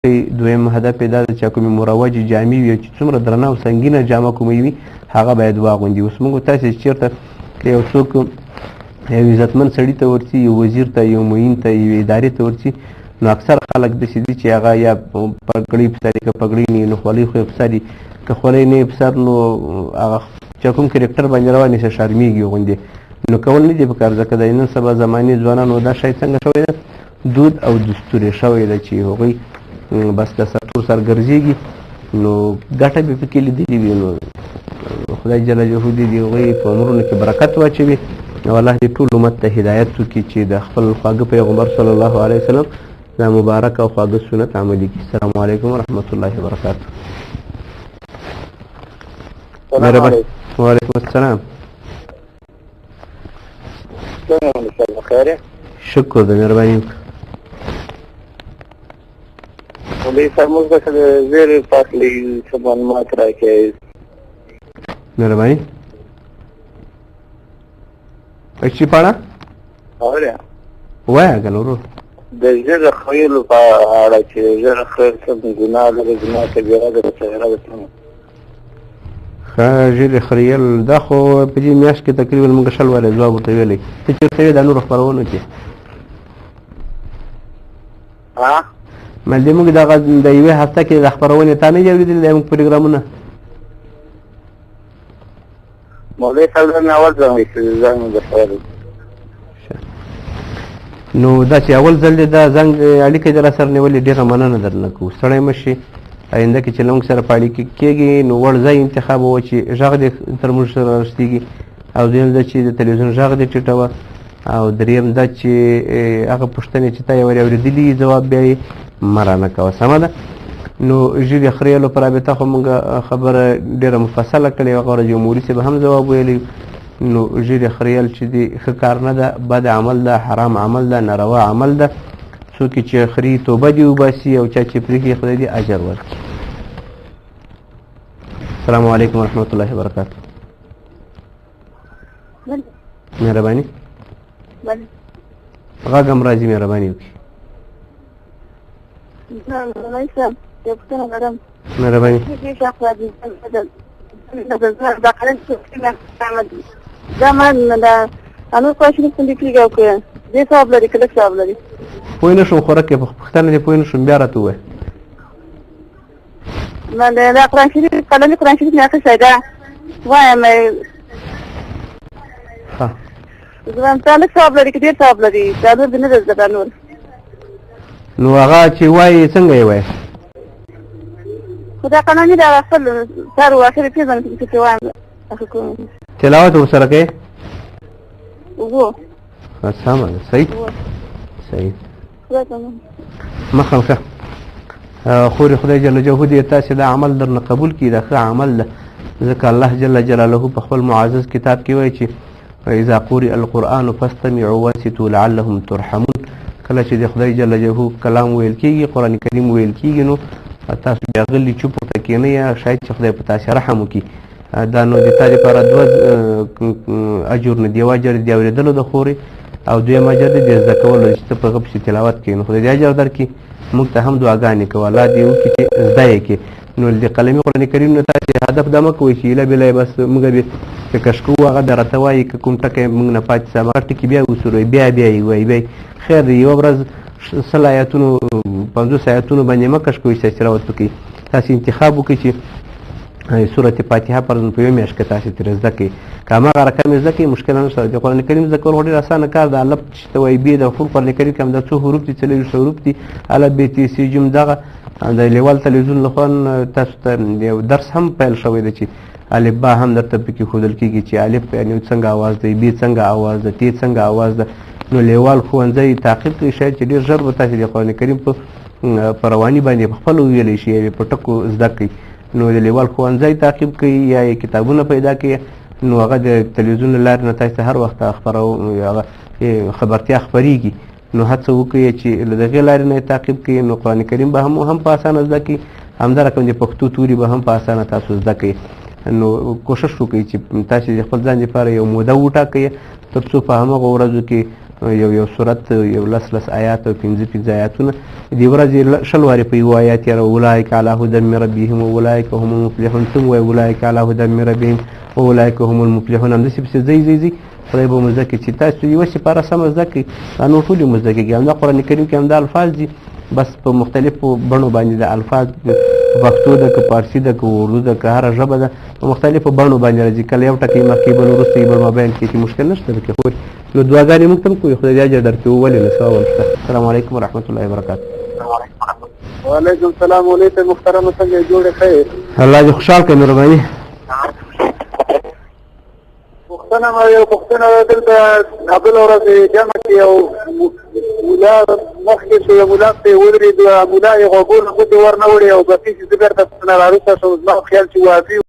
دویم هدف یې دا ده چې کومې مروجې جامې وي چې څومره درنه او سنګینه جامه کومې وي هغه باید واغوندي. اوس موږ تاسې چېرته که یو څوک یو عزتمن سړي ته ورځي، یو وزیر ته، یو معین ته، یو ادارې ته ورځي، نو اکثر خلک داسې دي چې هغه یا پګړۍ په سر که پګړۍ نه نو خولۍ خو یې په سر که خولۍ نه یې په سر نو هغه چې کوم کرکټر باندې روان یې شرمېږي غوندې نو کول نه دي په کار. ځکه د نن سبا زمانې ځوانانو دا شی څنګه شوی ده، دود او دستور یې شوی ده چې هغوی بس د سرتور سر ګرځېږي نو ګټه به پکې لیدلې وي. نو خدای جل جلاله دې د هغوی په عمرونو کې برکت واچوي او الله دې ټول امت ته هدایت وکړي چې د خپل خواږه پیغمبر صلی الله علیه وسلم دا مبارک او خواږه سنت عملي کړي. السلام علیکم ورحمۃ اللہ وبرکاتہ. وعلیکم السلام. شکر د مهرباني وکړه. مولوي صاحب موږ ته د زیر فاصلې څه معلومات راکړئ. مهرباني اچھی پاڑا وایه که نو ورور د زیر خیلو په اړه چې زیر خیل څه ګناه لري، ګناه کبیره ده، صغیره ده. ښه ژیړې خریل دا خو په دې میاشت کې تقریبا موږ شل وارې ځواب ورته ویلی. ته چېرته وې دا نورو خپرونو کې مالدې موږ دغه د یوې هفته کې د خپرونې تا نه دي اورېدلي دی موږ پروګرامونه؟ مولوي صاحب نه اول ځل نو دا چې اول ځل دی دا زنګ اړیکه دې را سره نیولې ډېره مننه درنه کوو. ستړی مه شي، آینده کې چې له موږ سره په اړیکه کېږي نو وړ ځای انتخاب وه چې غږ دې تر موږ سره رسېږي، او دویم دا چې د تلویزیون غږ دې ټیټوه، او دریم دا چې هغه پوښتنې چې تا یې ورې اورېدلي ځواب بیا یې مه رانه کوه. سمه ده. نو ژیړې خریلو په رابطه خو موږ خبره ډېره مفصله کړې وه، غوره جمهوري صاحب هم ځواب ویلی. نو ژیړې خریل چې دی ښه کار نه ده، بد عمل ده، حرام عمل ده، ناروا عمل ده. څوک چې خري توبه دې وباسي او چا چې پرېږدي خدای دې اجر ورکړي. السلام علیکم ورحمۃ اللہ وبرکاتہ. مهرباني غږ هم راځي، مهرباني وکړي. مهرباني پوه نه شوم خوراک په پوښتنه دې پوه نه شوم، بیا راته ووایه. دا قرآن شریف قلمي قرآن شریف مې اخیستی ده وایم تا لږ ثواب لري که ډېر ثواب لري؟ دا نور دې نه ده زده دا نور. نو هغه چې وایي څنګه یې وایي؟ خو دا قلمي دا خپل سر و اخر یې پېژنم چې وایم تلاوت ورسره کوې؟ وو سمه ده. صحیح صحیح مخه ښه. خورې خدای جل جلاله دې تاسې دا عمل درنه قبول کړي، دا ښه عمل ده. ځکه الله جل جلاله په خپل معزز کتاب کې وایي چې اذا قرئ القرآن فاستمعوا وانصتوا لعلهم ترحمون. کله چې د خدای جل جلاله کلام ویل کېږي، قرآن کریم ویل کېږي، نو تاسو بیا غلي چوپ ورته کښېنئ، شاید چې خدای په تاسې رحم وکړي. دا نو د تا دپاره دوه اجر نه دي، یو اجر د اورېدلو د خورې او دویم اجر دی د زده کولو چې ته په هغه پسې تلاوت کوې. نو خدای دې اجر درکړي. موږ ته هم دعاګانې کوه الله دې وکړي چې زده یې کړې. نو د قلمي قرآن کریم نه تاسې هدف دا مه کوئ چې ایله بېله یې بس موږ بې که کش کوو هغه به راته وایي که کوم ټکی موږ نه پاتې سه هغه ټکي بیا وسروئ بیا یې وایي بیا خیر دی. یوه ورځ 100 آیاتونو 50 آیاتونو باندې مه کش کوئ چې تلاوت وکړئ. تاسې انتخاب وکړئ چې سورة فاتحه پرځن په یوه میاشت کې تاسې ترې زده کړئ. که هماغه رقم یې زده کړئ مشکل نشته. د قرآن کریم زده کول خو ډېر اسانه کار ده. الف چې ته وایي بې د ټول قرآن کریم کې همدا څو حروف دي، 40 حروف دي. الف ب ت س ج دغه د لیوال تلویزیون لخوا تاسو ته یو درس هم پیل شوی دی چې الف با هم درته پکې ښودل کېږي چې الف یعنې څنګه اواز دی، ب څنګه اواز ده، ت څنګه اواز ده. نو لیوال ښوونځی تعقیب کړئ، شاید چې ډېر ژر به تاسې د قرآن کریم په رواني باندې په خپله وویلی شي، یا په ټکو زده کړئ. نو د لیوال ښوونځی تعقیب کړئ یا یې کتابونه پیدا کړئ. نو هغه د تلویزیون له لارې نه تاسې ته هر وخت هغه خبرتیا خپرېږي. نو هڅه وکړئ چې له دغې لارې نه یې تعقیب کړئ. نو قرآن کریم به هم په اسانه زده کړئ، همدا رقم د پښتو توري به هم په اسانه تاسو زده کړئ. نو کوشش وکړئ چې تاسې د خپل ځان لپاره یو موده وټاکئ تر څو په همغه ورځو کې یو صورت یو لس آیات او 5 آیاتونه دې ورځې 100 وارې په یو آیات یې اولئک علی هدى من ربهم واولئک هم المفلحون ته وایي اولئک علی هدى من ربهم واولئک هم المفلحون همداسې پسې ځئ خدای به مو زده کړي چې تاسو یوه سپاره سمه زده کړئ دا نور ټول یې مو زده کېږي همدا قرآن کریم کې همدا الفاظ دي بس په مختلفو بڼو باندې د الفاظ پښتو ده که پارسي ده که اردو ده که هره ژبه ده په مختلفو بڼو باندې راځي کله یو ټکی مخکې بل وروسته بل مابین کې مشکل نشته پکې خو نو دعاګانې موږ ته هم کوي خدای دې اجر درکړي ولې نه ثواب نشته السلام علیکم ورحمة الله وبرکاته وعلیکم السلام علیکم محترم څنګه جوړ خیر الله دې خوشحال کړي مهرباني پښتنه ما یو پښتنه دلته بل ورځ جمع کړي او مولا مخکې شو مولا ته ودرېد مولا یې غوږونه ګوتې ورنه وړې او بسې چې زه بېرته راروسته شوم زما خیال چې وافي